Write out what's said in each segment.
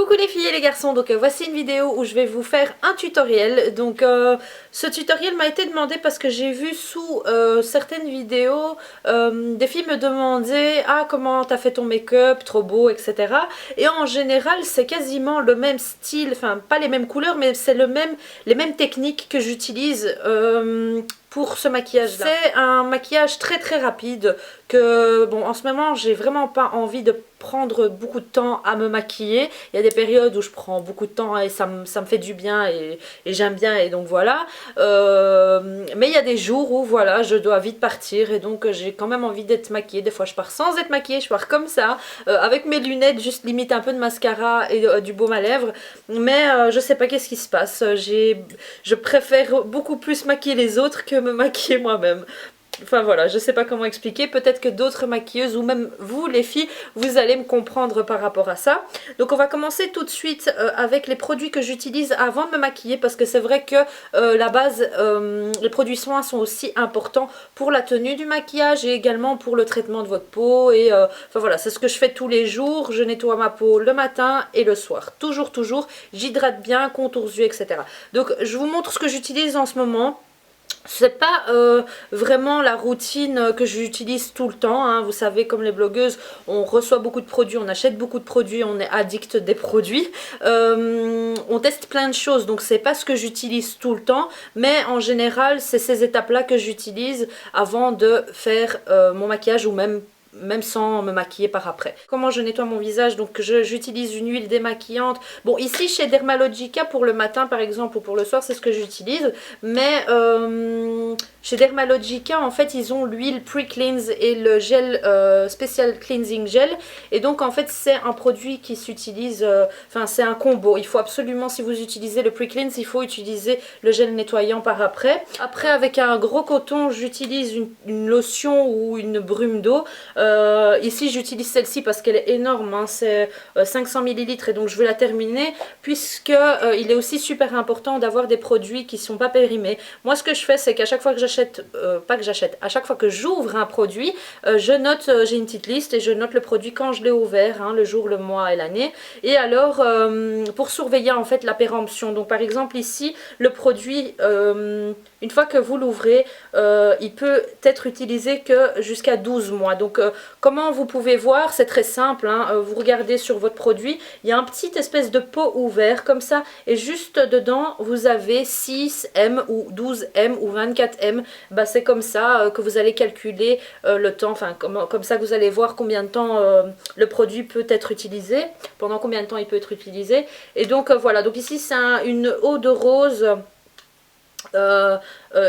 Coucou les filles et les garçons, donc voici une vidéo où je vais vous faire un tutoriel. Donc ce tutoriel m'a été demandé parce que j'ai vu sous certaines vidéos des filles me demandaient ah comment t'as fait ton make-up, trop beau, etc. Et en général c'est quasiment le même style, enfin pas les mêmes couleurs mais c'est les mêmes techniques que j'utilise pour ce maquillage là. C'est un maquillage très rapide que bon en ce moment j'ai vraiment pas envie de prendre beaucoup de temps à me maquiller. Il y a des périodes où je prends beaucoup de temps et ça me fait du bien et j'aime bien et donc voilà. Mais il y a des jours où voilà je dois vite partir et donc j'ai quand même envie d'être maquillée. Des fois je pars sans être maquillée, je pars comme ça avec mes lunettes, juste limite un peu de mascara et du baume à lèvres. Mais je sais pas qu'est-ce qui se passe. Je préfère beaucoup plus maquiller les autres que me maquiller moi-même. Enfin voilà, je sais pas comment expliquer, peut-être que d'autres maquilleuses ou même vous les filles, vous allez me comprendre par rapport à ça. Donc on va commencer tout de suite avec les produits que j'utilise avant de me maquiller parce que c'est vrai que la base, les produits soins sont aussi importants pour la tenue du maquillage et également pour le traitement de votre peau et enfin voilà, c'est ce que je fais tous les jours, je nettoie ma peau le matin et le soir, toujours, j'hydrate bien, contours yeux, etc. Donc je vous montre ce que j'utilise en ce moment. C'est pas vraiment la routine que j'utilise tout le temps, hein. Vous savez, comme les blogueuses, on reçoit beaucoup de produits, on achète beaucoup de produits, on est addict des produits. On teste plein de choses, donc c'est pas ce que j'utilise tout le temps, mais en général, c'est ces étapes-là que j'utilise avant de faire mon maquillage ou même sans me maquiller par après. Comment je nettoie mon visage? Donc j'utilise une huile démaquillante. Bon ici chez Dermalogica pour le matin par exemple ou pour le soir c'est ce que j'utilise. Mais chez Dermalogica en fait ils ont l'huile pre-cleanse et le gel spécial cleansing gel. Et donc en fait c'est un produit qui s'utilise, enfin c'est un combo. Il faut absolument, si vous utilisez le pre-cleanse, il faut utiliser le gel nettoyant par après. Après avec un gros coton j'utilise une lotion ou une brume d'eau. Ici j'utilise celle-ci parce qu'elle est énorme, hein, c'est 500 ml et donc je vais la terminer puisque il est aussi super important d'avoir des produits qui ne sont pas périmés. Moi ce que je fais c'est qu'à chaque fois que j'achète, à chaque fois que j'ouvre un produit, je note, j'ai une petite liste et je note le produit quand je l'ai ouvert, hein, le jour, le mois et l'année. Et alors pour surveiller en fait la péremption, donc par exemple ici le produit, une fois que vous l'ouvrez, il peut être utilisé que jusqu'à 12 mois. Donc comment vous pouvez voir, c'est très simple, hein, vous regardez sur votre produit, il y a un petit espèce de pot ouvert comme ça et juste dedans vous avez 6M ou 12M ou 24M. Bah, c'est comme ça que vous allez calculer le temps, enfin comme ça que vous allez voir combien de temps le produit peut être utilisé, pendant combien de temps il peut être utilisé. Et donc voilà, donc ici c'est une eau de rose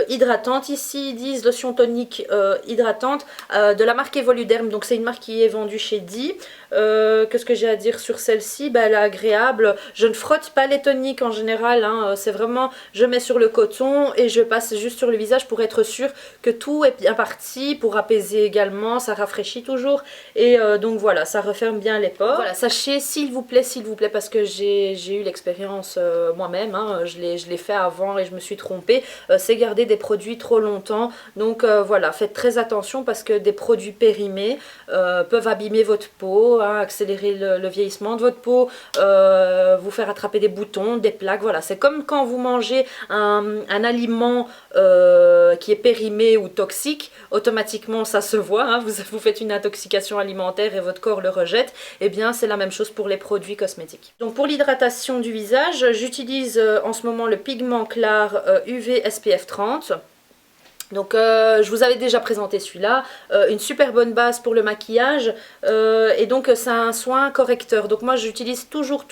hydratante. Ici ils disent lotion tonique hydratante de la marque Evoluderm, donc c'est une marque qui est vendue chez Di. Qu'est-ce que j'ai à dire sur celle-ci? Bah, elle est agréable, je ne frotte pas les toniques en général, hein. C'est vraiment, je mets sur le coton et je passe juste sur le visage pour être sûr que tout est bien parti, pour apaiser également, ça rafraîchit toujours et donc voilà, ça referme bien les pores. Voilà, sachez s'il vous plaît, parce que j'ai eu l'expérience moi-même, hein, je l'ai fait avant et je me suis trompée, c'est garder des produits trop longtemps. Donc voilà, faites très attention parce que des produits périmés peuvent abîmer votre peau, hein, accélérer le vieillissement de votre peau, vous faire attraper des boutons, des plaques. Voilà, c'est comme quand vous mangez un aliment qui est périmé ou toxique, automatiquement ça se voit, hein, vous faites une intoxication alimentaire et votre corps le rejette. Et bien c'est la même chose pour les produits cosmétiques. Donc pour l'hydratation du visage, j'utilise en ce moment le pigment clair UV SPF 30. Donc je vous avais déjà présenté celui-là, une super bonne base pour le maquillage et donc c'est un soin correcteur. Donc moi j'utilise toujours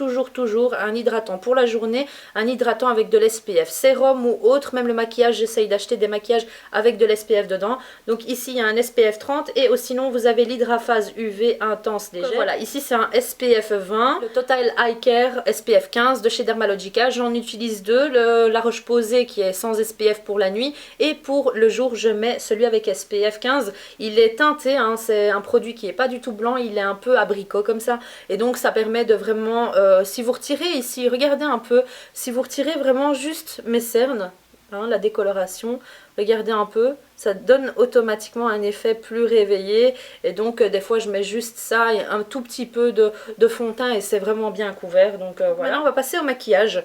un hydratant pour la journée, un hydratant avec de l'SPF, sérum ou autre, même le maquillage j'essaye d'acheter des maquillages avec de l'SPF dedans. Donc ici il y a un SPF 30 et sinon vous avez l'hydraphase UV intense léger. Voilà, ici c'est un SPF 20, le Total Eye Care SPF 15 de chez Dermalogica. J'en utilise deux, la Roche-Posay qui est sans SPF pour la nuit et pour le jour je mets celui avec SPF 15. Il est teinté, hein, c'est un produit qui est pas du tout blanc, il est un peu abricot comme ça et donc ça permet de vraiment, si vous retirez ici, regardez un peu, si vous retirez vraiment juste mes cernes, hein, la décoloration. Regardez un peu, ça donne automatiquement un effet plus réveillé. Et donc des fois je mets juste ça et un tout petit peu de fond de teint et c'est vraiment bien couvert. Donc voilà. Maintenant on va passer au maquillage.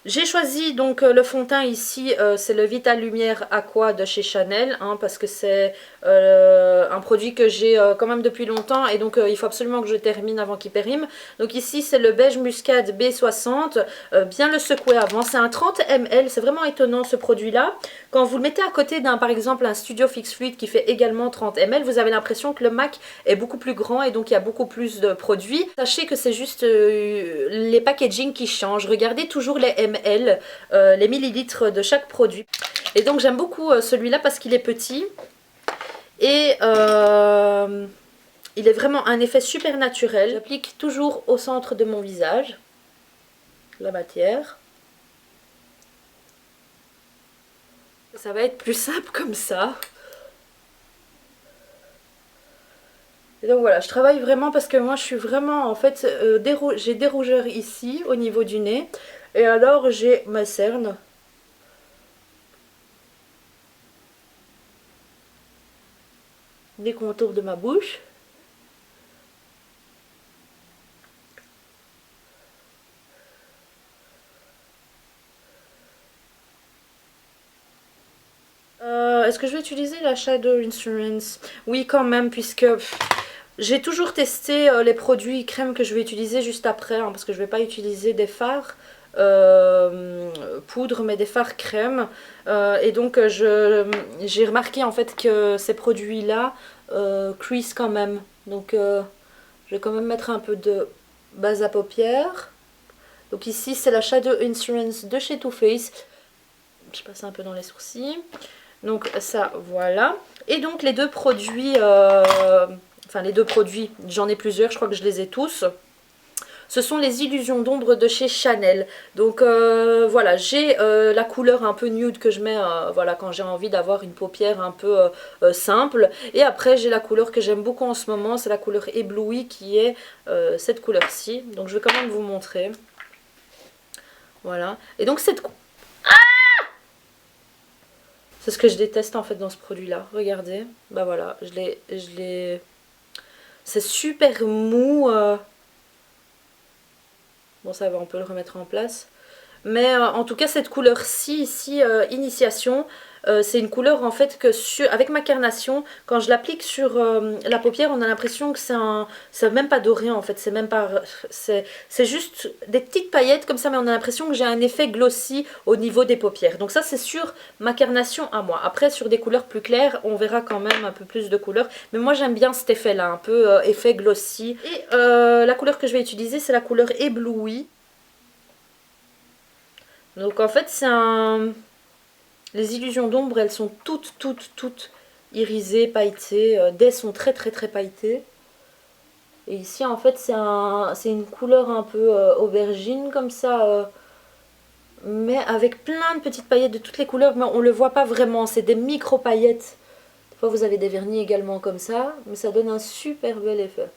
J'ai choisi donc le fond de teint ici, c'est le Vita Lumière Aqua de chez Chanel, hein, parce que c'est un produit que j'ai quand même depuis longtemps et donc il faut absolument que je termine avant qu'il périme. Donc ici c'est le beige muscade B60, bien le secouer avant, c'est un 30 ml, c'est vraiment étonnant ce produit là. Quand vous le mettez à côté d'un par exemple un Studio Fix Fluid qui fait également 30 ml, vous avez l'impression que le MAC est beaucoup plus grand et donc il y a beaucoup plus de produits. Sachez que c'est juste les packaging qui changent, regardez toujours les ml, les millilitres de chaque produit. Et donc j'aime beaucoup celui-là parce qu'il est petit et il est vraiment un effet super naturel. J'applique toujours au centre de mon visage la matière. Ça va être plus simple comme ça. Et donc voilà, je travaille vraiment parce que moi je suis vraiment en fait, j'ai des rougeurs ici au niveau du nez. Et alors j'ai ma cerne. Des contours de ma bouche. Est-ce que je vais utiliser la Shadow Instruments? Oui quand même, puisque j'ai toujours testé les produits crème que je vais utiliser juste après, hein, parce que je ne vais pas utiliser des fards poudre mais des fards crème. Et donc j'ai remarqué en fait que ces produits là crease quand même. Donc je vais quand même mettre un peu de base à paupières. Donc ici c'est la Shadow Instruments de chez Too Faced. Je passe un peu dans les sourcils. Donc ça voilà. Et donc les deux produits, enfin les deux produits, j'en ai plusieurs, je crois que je les ai tous. Ce sont les illusions d'ombre de chez Chanel. Donc voilà, j'ai la couleur un peu nude que je mets voilà, quand j'ai envie d'avoir une paupière un peu simple. Et après j'ai la couleur que j'aime beaucoup en ce moment, c'est la couleur éblouie qui est cette couleur-ci. Donc je vais quand même vous montrer. Voilà. Et donc cette... C'est ce que je déteste en fait dans ce produit-là. Regardez. Bah voilà, je l'ai... C'est super mou. Bon ça va, on peut le remettre en place. Mais en tout cas cette couleur-ci, ici, Initiation, c'est une couleur en fait que avec ma carnation, quand je l'applique sur la paupière, on a l'impression que c'est même pas doré en fait, c'est même pas, c'est juste des petites paillettes comme ça, mais on a l'impression que j'ai un effet glossy au niveau des paupières. Donc ça c'est sur ma carnation à moi. Après sur des couleurs plus claires, on verra quand même un peu plus de couleurs, mais moi j'aime bien cet effet là, un peu effet glossy. Et la couleur que je vais utiliser, c'est la couleur éblouie. Donc en fait c'est un... Les illusions d'ombre, elles sont toutes irisées, pailletées. Des sont très pailletées. Et ici en fait c'est une couleur un peu aubergine comme ça. Mais avec plein de petites paillettes de toutes les couleurs. Mais on le voit pas vraiment, c'est des micro paillettes. Des fois vous avez des vernis également comme ça. Mais ça donne un super bel effet.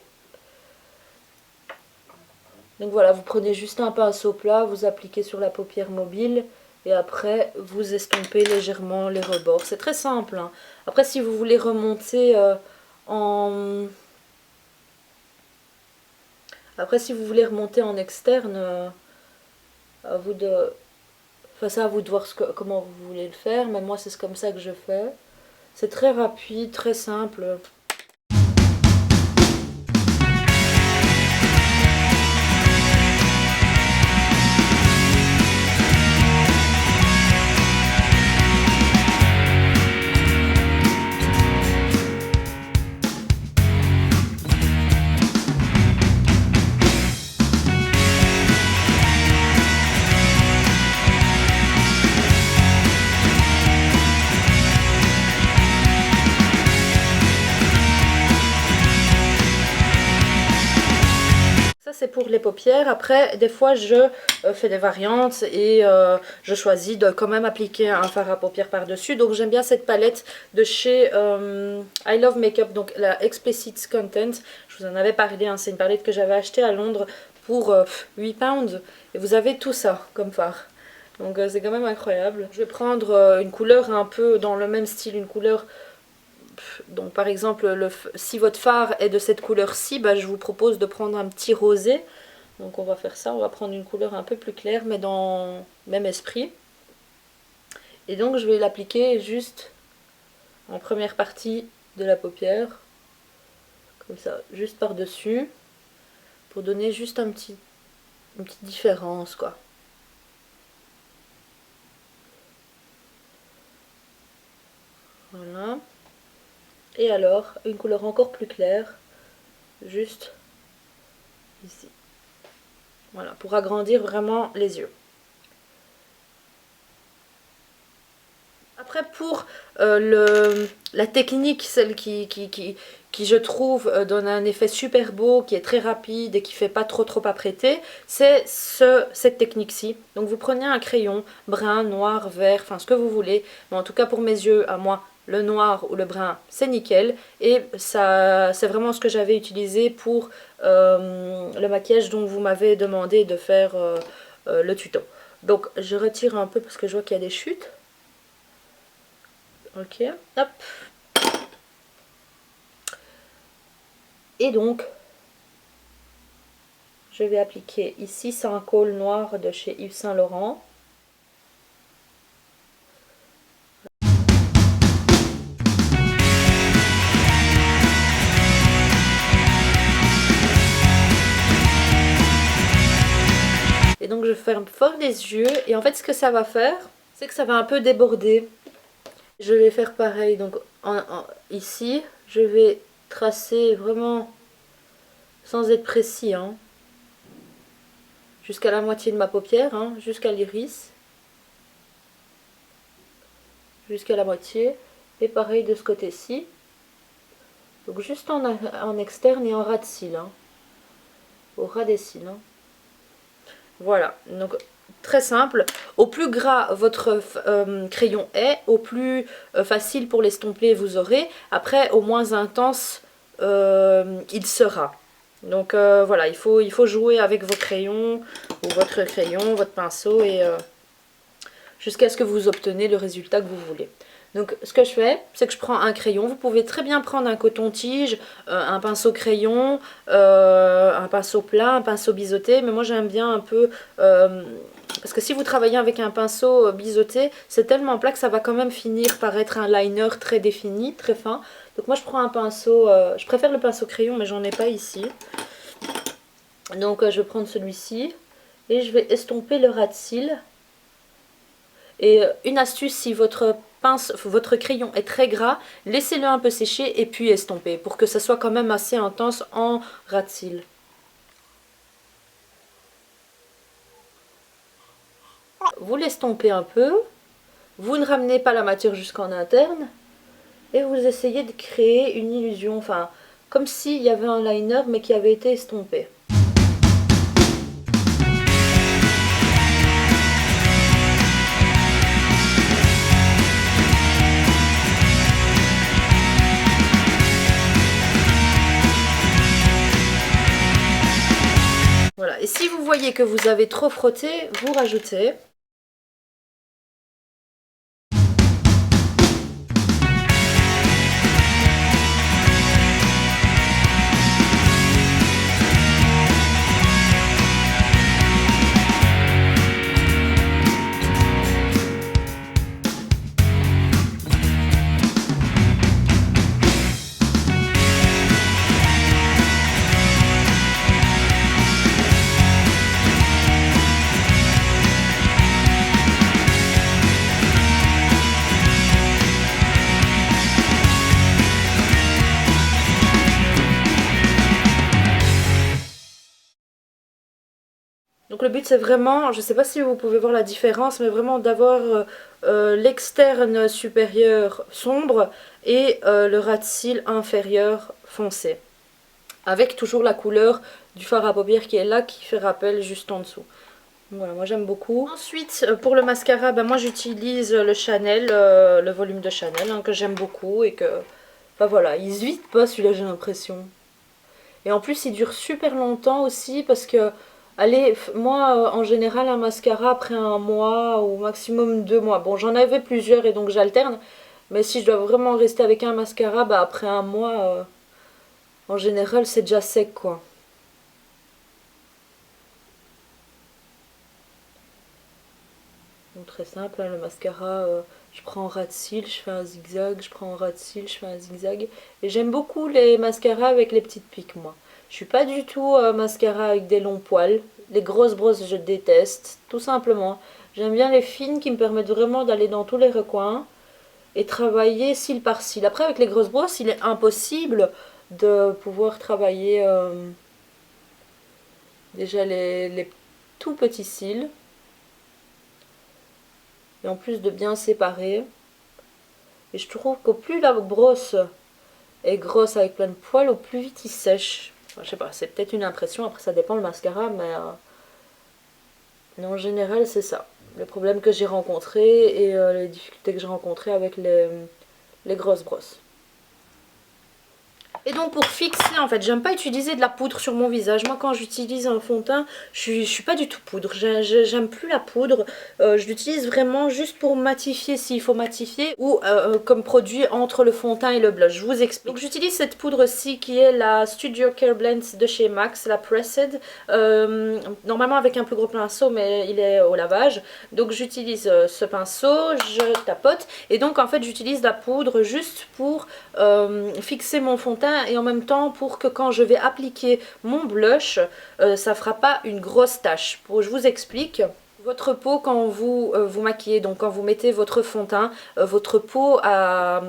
Donc voilà, vous prenez juste un pinceau plat, vous appliquez sur la paupière mobile et après vous estompez légèrement les rebords. C'est très simple, hein. Après si vous voulez remonter Après si vous voulez remonter en externe, à vous de... Enfin ça à vous de voir comment vous voulez le faire, mais moi c'est comme ça que je fais. C'est très rapide, très simple. C'est pour les paupières. Après des fois je fais des variantes et je choisis de quand même appliquer un fard à paupières par dessus. Donc j'aime bien cette palette de chez I Love Makeup, donc la Explicit Content. Je vous en avais parlé, hein, c'est une palette que j'avais achetée à Londres pour 8 pounds et vous avez tout ça comme fard. Donc c'est quand même incroyable. Je vais prendre une couleur un peu dans le même style, une couleur... Donc par exemple, si votre fard est de cette couleur-ci, bah, je vous propose de prendre un petit rosé. Donc on va faire ça, on va prendre une couleur un peu plus claire, mais dans le même esprit. Et donc je vais l'appliquer juste en première partie de la paupière. Comme ça, juste par-dessus. Pour donner juste une petite différence, quoi. Voilà. Et alors, une couleur encore plus claire, juste ici. Voilà, pour agrandir vraiment les yeux. Après, pour la technique, celle qui je trouve donne un effet super beau, qui est très rapide et qui fait pas trop apprêter, c'est cette technique-ci. Donc vous prenez un crayon brun, noir, vert, enfin ce que vous voulez, mais en tout cas pour mes yeux, à moi, le noir ou le brun, c'est nickel. Et ça, c'est vraiment ce que j'avais utilisé pour le maquillage dont vous m'avez demandé de faire le tuto. Donc je retire un peu parce que je vois qu'il y a des chutes. Ok, hop. Et donc, je vais appliquer ici, c'est un col noir de chez Yves Saint Laurent. Et donc je ferme fort les yeux. Et en fait ce que ça va faire, c'est que ça va un peu déborder. Je vais faire pareil, donc ici, je vais tracer vraiment sans être précis, hein, jusqu'à la moitié de ma paupière, hein, jusqu'à l'iris. Jusqu'à la moitié. Et pareil de ce côté-ci. Donc juste en externe et en ras de cils, hein, au ras des cils. Hein. Voilà, donc très simple. Au plus gras votre crayon est, au plus facile pour l'estomper vous aurez. Après, au moins intense il sera. Donc voilà, il faut jouer avec vos crayons, ou votre crayon, votre pinceau, et jusqu'à ce que vous obtenez le résultat que vous voulez. Donc ce que je fais, c'est que je prends un crayon. Vous pouvez très bien prendre un coton-tige, un pinceau crayon, un pinceau plat, un pinceau biseauté. Mais moi j'aime bien un peu... parce que si vous travaillez avec un pinceau biseauté, c'est tellement plat que ça va quand même finir par être un liner très défini, très fin. Donc moi je prends un pinceau... je préfère le pinceau crayon, mais j'en ai pas ici. Donc je vais prendre celui-ci. Et je vais estomper le ras de cils. Et une astuce, si votre crayon est très gras, laissez-le un peu sécher et puis estomper pour que ça soit quand même assez intense en ras de cils. Vous l'estompez un peu, vous ne ramenez pas la matière jusqu'en interne et vous essayez de créer une illusion, enfin comme s'il y avait un liner mais qui avait été estompé. Voilà, et si vous voyez que vous avez trop frotté, vous rajoutez. Donc le but c'est vraiment, je ne sais pas si vous pouvez voir la différence, mais vraiment d'avoir l'externe supérieur sombre et le ras de cils inférieur foncé. Avec toujours la couleur du fard à paupières qui est là, qui fait rappel juste en dessous. Voilà, moi j'aime beaucoup. Ensuite, pour le mascara, ben moi j'utilise le Chanel, le volume de Chanel, hein, que j'aime beaucoup et que... Enfin voilà, il se vide pas celui-là j'ai l'impression. Et en plus il dure super longtemps aussi parce que Allez, moi en général un mascara après un mois ou maximum 2 mois. Bon, j'en avais plusieurs et donc j'alterne. Mais si je dois vraiment rester avec un mascara, bah après un mois, en général c'est déjà sec quoi. Donc très simple, hein, le mascara, je prends un ras de cils, je fais un zigzag, je prends un ras de cils, je fais un zigzag. Et j'aime beaucoup les mascaras avec les petites piques moi. Je suis pas du tout mascara avec des longs poils. Les grosses brosses je déteste, tout simplement. J'aime bien les fines qui me permettent vraiment d'aller dans tous les recoins et travailler cils par cils. Après avec les grosses brosses il est impossible de pouvoir travailler déjà les tout petits cils. Et en plus de bien séparer. Et je trouve qu'au plus la brosse est grosse avec plein de poils, au plus vite il sèche. Enfin, je sais pas, c'est peut-être une impression, après ça dépend le mascara, mais en général c'est ça. Le problème que j'ai rencontré et les difficultés que j'ai rencontrées avec les grosses brosses. Et donc pour fixer, en fait, j'aime pas utiliser de la poudre sur mon visage. Moi quand j'utilise un fond de teint, je suis pas du tout poudre. J'aime plus la poudre. Je l'utilise vraiment juste pour matifier s'il faut matifier. Ou comme produit entre le fond de teint et le blush. Je vous explique. Donc j'utilise cette poudre-ci qui est la Studio Care Blend de chez MAC, la Pressed. Normalement avec un plus gros pinceau mais il est au lavage. Donc j'utilise ce pinceau, je tapote. Et donc en fait j'utilise la poudre juste pour fixer mon fond de teint et en même temps pour que quand je vais appliquer mon blush, ça fera pas une grosse tache. Je vous explique. Votre peau quand vous vous maquillez, donc quand vous mettez votre fond de teint, votre peau a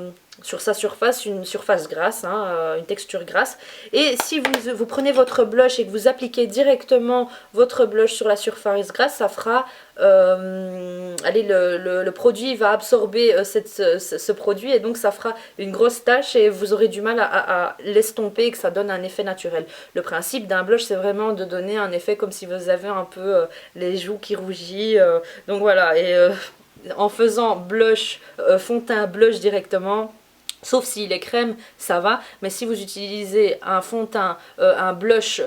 sur sa surface une surface grasse, hein, une texture grasse. Et si vous prenez votre blush et que vous appliquez directement votre blush sur la surface grasse, ça fera... allez, le produit va absorber ce produit et donc ça fera une grosse tache et vous aurez du mal à l'estomper et que ça donne un effet naturel. Le principe d'un blush c'est vraiment de donner un effet comme si vous avez un peu les joues qui rougissent. Donc voilà, et en faisant blush, fond de teint blush directement, sauf s'il est crème, ça va. Mais si vous utilisez un fond de teint, un blush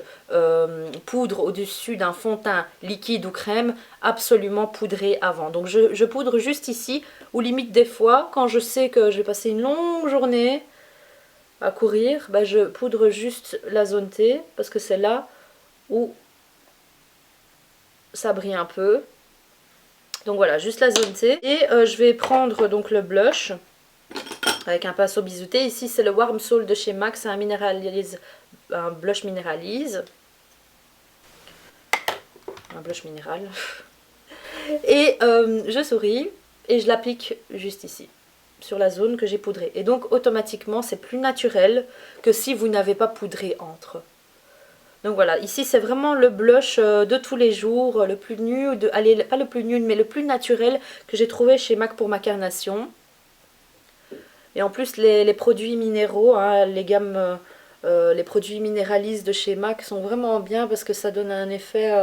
poudre au-dessus d'un fond de teint liquide ou crème, absolument poudrez avant. Donc je poudre juste ici, ou limite des fois, quand je sais que je vais passer une longue journée à courir, bah je poudre juste la zone T, parce que c'est là où ça brille un peu. Donc voilà, juste la zone T. Et je vais prendre donc le blush avec un pinceau biseauté. Ici c'est le Warm Soul de chez MAC, c'est un blush minéralise. Un blush minéral. Et je souris et je l'applique juste ici, sur la zone que j'ai poudrée. Et donc automatiquement c'est plus naturel que si vous n'avez pas poudré entre. Donc voilà, ici c'est vraiment le blush de tous les jours, le plus nude, allez, pas le plus nude mais le plus naturel que j'ai trouvé chez MAC pour ma carnation. Et en plus les produits minéraux, hein, les gammes, les produits minéralisés de chez MAC sont vraiment bien parce que ça donne un effet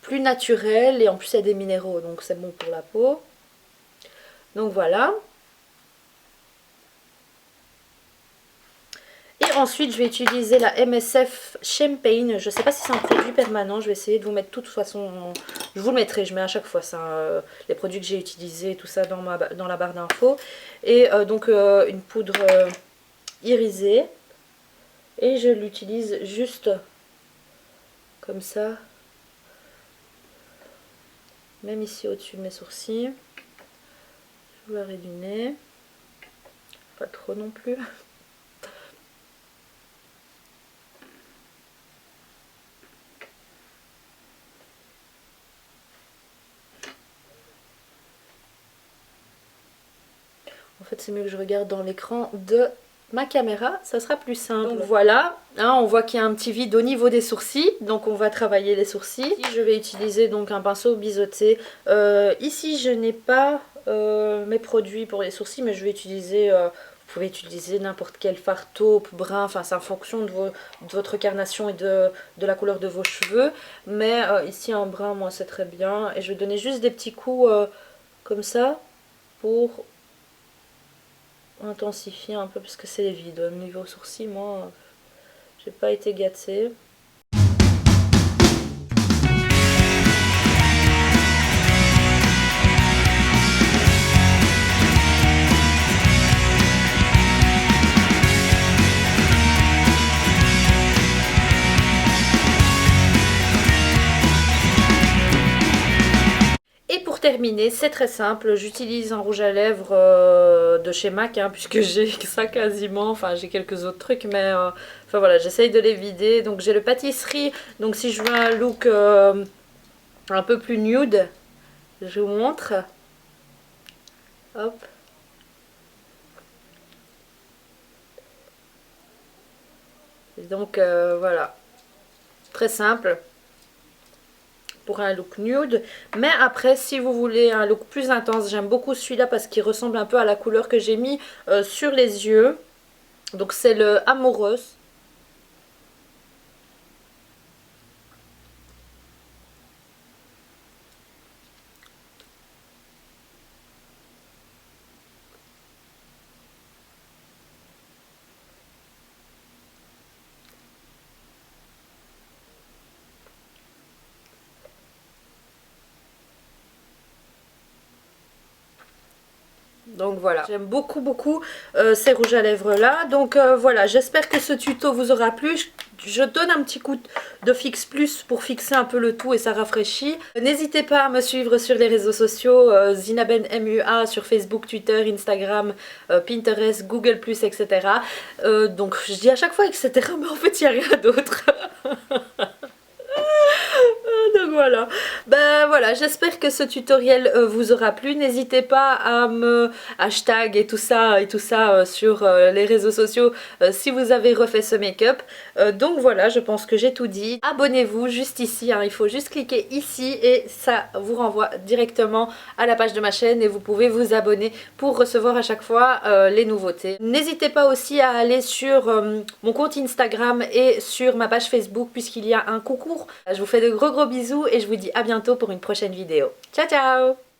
plus naturel et en plus il y a des minéraux donc c'est bon pour la peau. Donc voilà. Et ensuite je vais utiliser la MSF Champagne. Je ne sais pas si c'est un produit permanent, je vais essayer de vous mettre tout de toute façon. Je vous le mettrai, je mets à chaque fois ça, les produits que j'ai utilisés, tout ça dans la barre d'infos. Et donc une poudre irisée. Et je l'utilise juste comme ça. Même ici au-dessus de mes sourcils. Sous l'arrêt du nez. Pas trop non plus. En fait, c'est mieux que je regarde dans l'écran de ma caméra, ça sera plus simple. Donc voilà, hein, on voit qu'il y a un petit vide au niveau des sourcils, donc on va travailler les sourcils. Ici, je vais utiliser donc un pinceau biseauté. Ici, je n'ai pas mes produits pour les sourcils, mais je vais utiliser... vous pouvez utiliser n'importe quel fard taupe, brun, enfin c'est en fonction de votre carnation et de la couleur de vos cheveux. Mais ici en brun, moi c'est très bien. Et je vais donner juste des petits coups comme ça pour intensifier un peu parce que c'est vide. Au niveau sourcils, moi j'ai pas été gâtée. terminer, c'est très simple, j'utilise un rouge à lèvres de chez MAC, hein, puisque j'ai ça quasiment, enfin j'ai quelques autres trucs, mais enfin voilà, j'essaye de les vider. Donc j'ai le pâtisserie, donc si je veux un look un peu plus nude, je vous montre. Hop. Et donc voilà, très simple pour un look nude. Mais après, si vous voulez un look plus intense, j'aime beaucoup celui-là parce qu'il ressemble un peu à la couleur que j'ai mis sur les yeux. Donc c'est le Amoureuse. Donc voilà, j'aime beaucoup ces rouges à lèvres là. Donc voilà, j'espère que ce tuto vous aura plu. Je donne un petit coup de Fix Plus pour fixer un peu le tout et ça rafraîchit. N'hésitez pas à me suivre sur les réseaux sociaux, Zinaben MUA sur Facebook, Twitter, Instagram, Pinterest, Google+, etc. Donc je dis à chaque fois etc, mais en fait il n'y a rien d'autre. Donc voilà, ben voilà, j'espère que ce tutoriel vous aura plu. N'hésitez pas à me hashtag et tout ça sur les réseaux sociaux si vous avez refait ce make-up. Donc voilà, je pense que j'ai tout dit. Abonnez-vous juste ici, hein, il faut juste cliquer ici et ça vous renvoie directement à la page de ma chaîne et vous pouvez vous abonner pour recevoir à chaque fois les nouveautés. N'hésitez pas aussi à aller sur mon compte Instagram et sur ma page Facebook puisqu'il y a un concours. Je vous fais de gros bisous et je vous dis à bientôt pour une prochaine vidéo. Ciao ciao!